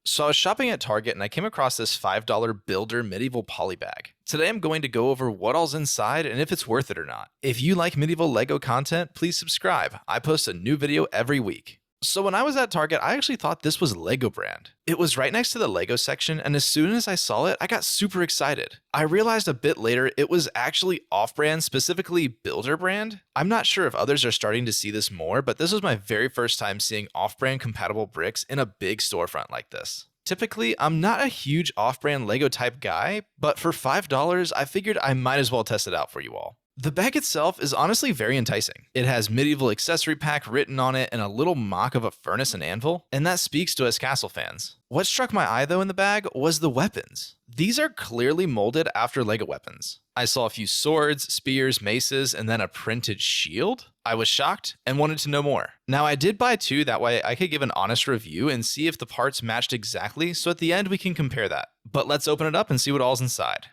So I was shopping at Target and I came across this $5 Builder Medieval Polybag. Today I'm going to go over what all's inside and if it's worth it or not. If you like medieval Lego content, please subscribe. I post a new video every week. So when I was at Target, I actually thought this was Lego brand. It was right next to the Lego section, and as soon as I saw it, I got super excited. I realized a bit later it was actually off-brand, specifically Builder brand. I'm not sure if others are starting to see this more, but this was my very first time seeing off-brand compatible bricks in a big storefront like this. Typically, I'm not a huge off-brand Lego type guy, but for $5, I figured I might as well test it out for you all. The bag itself is honestly very enticing. It has Medieval Accessory Pack written on it and a little mock of a furnace and anvil, and that speaks to us castle fans. What struck my eye though in the bag was the weapons. These are clearly molded after Lego weapons. I saw a few swords, spears, maces, and then a printed shield. I was shocked and wanted to know more. Now I did buy two, that way I could give an honest review and see if the parts matched exactly, so at the end we can compare that. But let's open it up and see what all's inside.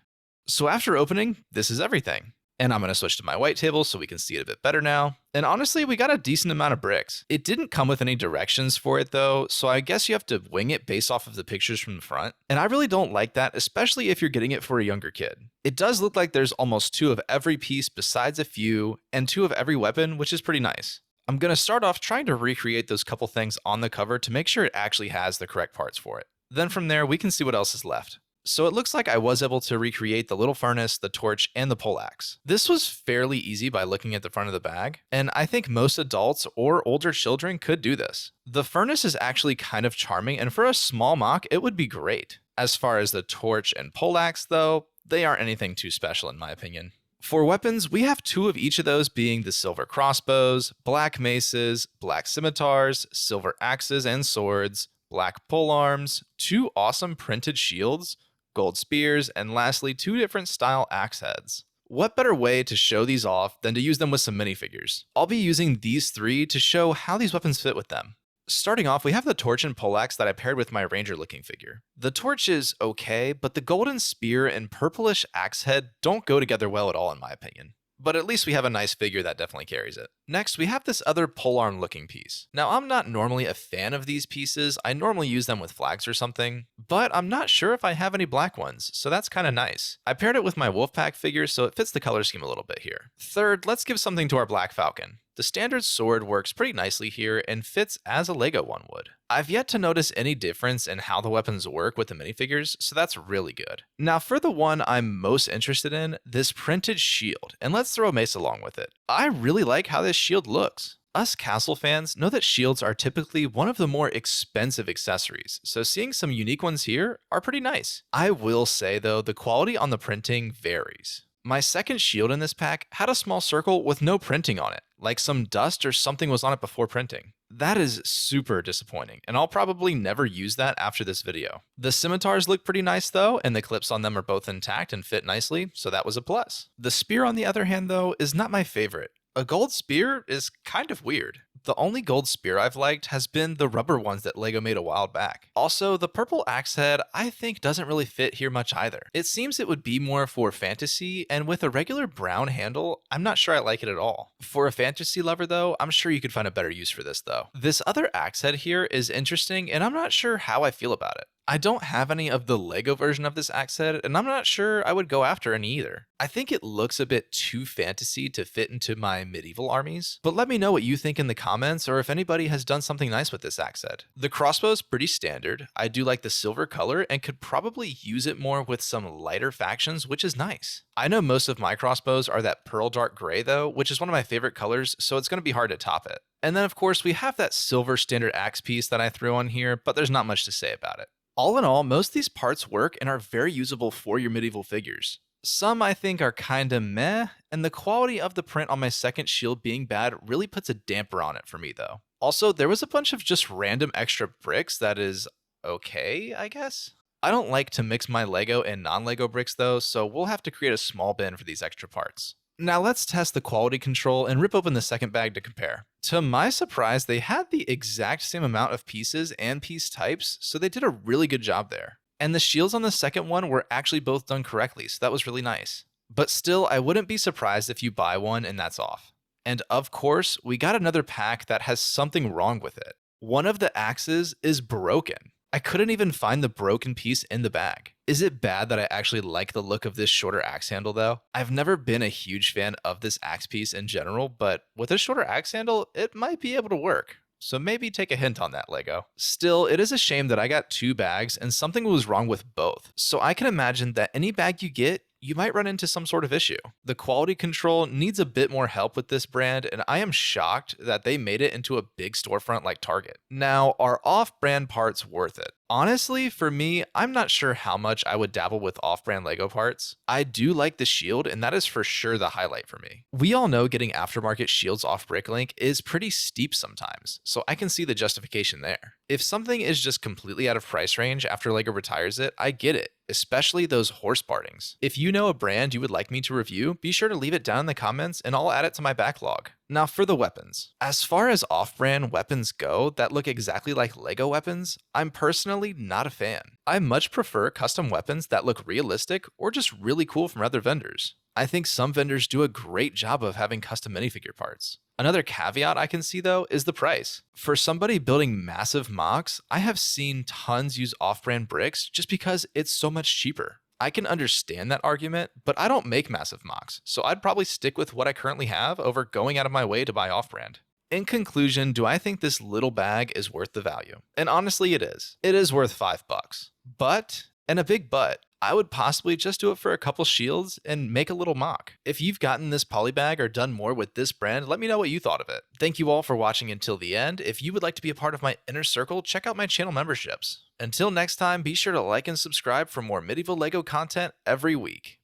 So after opening, this is everything. And I'm going to switch to my white table so we can see it a bit better now. And honestly, we got a decent amount of bricks. It didn't come with any directions for it though, so I guess you have to wing it based off of the pictures from the front. And I really don't like that, especially if you're getting it for a younger kid. It does look like there's almost two of every piece besides a few, and two of every weapon, which is pretty nice. I'm going to start off trying to recreate those couple things on the cover to make sure it actually has the correct parts for it. Then from there, we can see what else is left. So it looks like I was able to recreate the little furnace, the torch, and the poleaxe. This was fairly easy by looking at the front of the bag, and I think most adults or older children could do this. The furnace is actually kind of charming, and for a small mock, it would be great. As far as the torch and poleaxe though, they aren't anything too special in my opinion. For weapons, we have two of each of those being the silver crossbows, black maces, black scimitars, silver axes and swords, black polearms, two awesome printed shields, gold spears, and lastly, two different style axe heads. What better way to show these off than to use them with some minifigures? I'll be using these three to show how these weapons fit with them. Starting off, we have the torch and poleaxe that I paired with my ranger looking figure. The torch is okay, but the golden spear and purplish axe head don't go together well at all in my opinion. But at least we have a nice figure that definitely carries it. Next, we have this other polearm looking piece. Now, I'm not normally a fan of these pieces. I normally use them with flags or something, but I'm not sure if I have any black ones, so that's kind of nice. I paired it with my Wolfpack figure, so it fits the color scheme a little bit here. Third, let's give something to our Black Falcon. The standard sword works pretty nicely here and fits as a Lego one would. I've yet to notice any difference in how the weapons work with the minifigures, so that's really good. Now for the one I'm most interested in, this printed shield, and let's throw a mace along with it. I really like how this shield looks. Us castle fans know that shields are typically one of the more expensive accessories, so seeing some unique ones here are pretty nice. I will say though, the quality on the printing varies. My second shield in this pack had a small circle with no printing on it, like some dust or something was on it before printing. That is super disappointing, and I'll probably never use that after this video. The scimitars look pretty nice though, and the clips on them are both intact and fit nicely, so that was a plus. The spear on the other hand though is not my favorite. A gold spear is kind of weird. The only gold spear I've liked has been the rubber ones that Lego made a while back. Also, the purple axe head I think doesn't really fit here much either. It seems it would be more for fantasy, and with a regular brown handle, I'm not sure I like it at all. For a fantasy lover though, I'm sure you could find a better use for this though. This other axe head here is interesting, and I'm not sure how I feel about it. I don't have any of the Lego version of this axe head, and I'm not sure I would go after any either. I think it looks a bit too fantasy to fit into my medieval armies, but let me know what you think in the comments or if anybody has done something nice with this axe head. The crossbow's pretty standard. I do like the silver color and could probably use it more with some lighter factions, which is nice. I know most of my crossbows are that pearl dark gray though, which is one of my favorite colors, so it's going to be hard to top it. And then of course we have that silver standard axe piece that I threw on here, but there's not much to say about it. All in all, most of these parts work and are very usable for your medieval figures. Some I think are kinda meh, and the quality of the print on my second shield being bad really puts a damper on it for me though. Also, there was a bunch of just random extra bricks that is okay, I guess? I don't like to mix my Lego and non-Lego bricks though, so we'll have to create a small bin for these extra parts. Now let's test the quality control and rip open the second bag to compare. To my surprise, they had the exact same amount of pieces and piece types, so they did a really good job there. And the shields on the second one were actually both done correctly, so that was really nice. But still, I wouldn't be surprised if you buy one and that's off. And of course, we got another pack that has something wrong with it. One of the axes is broken. I couldn't even find the broken piece in the bag. Is it bad that I actually like the look of this shorter axe handle though? I've never been a huge fan of this axe piece in general, but with a shorter axe handle, it might be able to work. So maybe take a hint on that, Lego. Still, it is a shame that I got 2 bags and something was wrong with both. So I can imagine that any bag you get, you might run into some sort of issue. The quality control needs a bit more help with this brand, and I am shocked that they made it into a big storefront like Target. Now, are off-brand parts worth it? Honestly, for me, I'm not sure how much I would dabble with off-brand Lego parts. I do like the shield, and that is for sure the highlight for me. We all know getting aftermarket shields off Bricklink is pretty steep sometimes, so I can see the justification there. If something is just completely out of price range after Lego retires it, I get it, especially those horse partings. If you know a brand you would like me to review, be sure to leave it down in the comments and I'll add it to my backlog. Now for the weapons. As far as off-brand weapons go that look exactly like Lego weapons, I'm personally not a fan. I much prefer custom weapons that look realistic or just really cool from other vendors. I think some vendors do a great job of having custom minifigure parts. Another caveat I can see though is the price. For somebody building massive mocks, I have seen tons use off-brand bricks just because it's so much cheaper. I can understand that argument, but I don't make massive mocks, so I'd probably stick with what I currently have over going out of my way to buy off-brand. In conclusion, do I think this little bag is worth the value? And honestly, it is. It is worth $5. But, and a big but, I would possibly just do it for a couple shields and make a little mock. If you've gotten this polybag or done more with this brand, let me know what you thought of it. Thank you all for watching until the end. If you would like to be a part of my inner circle, check out my channel memberships. Until next time, be sure to like and subscribe for more medieval Lego content every week.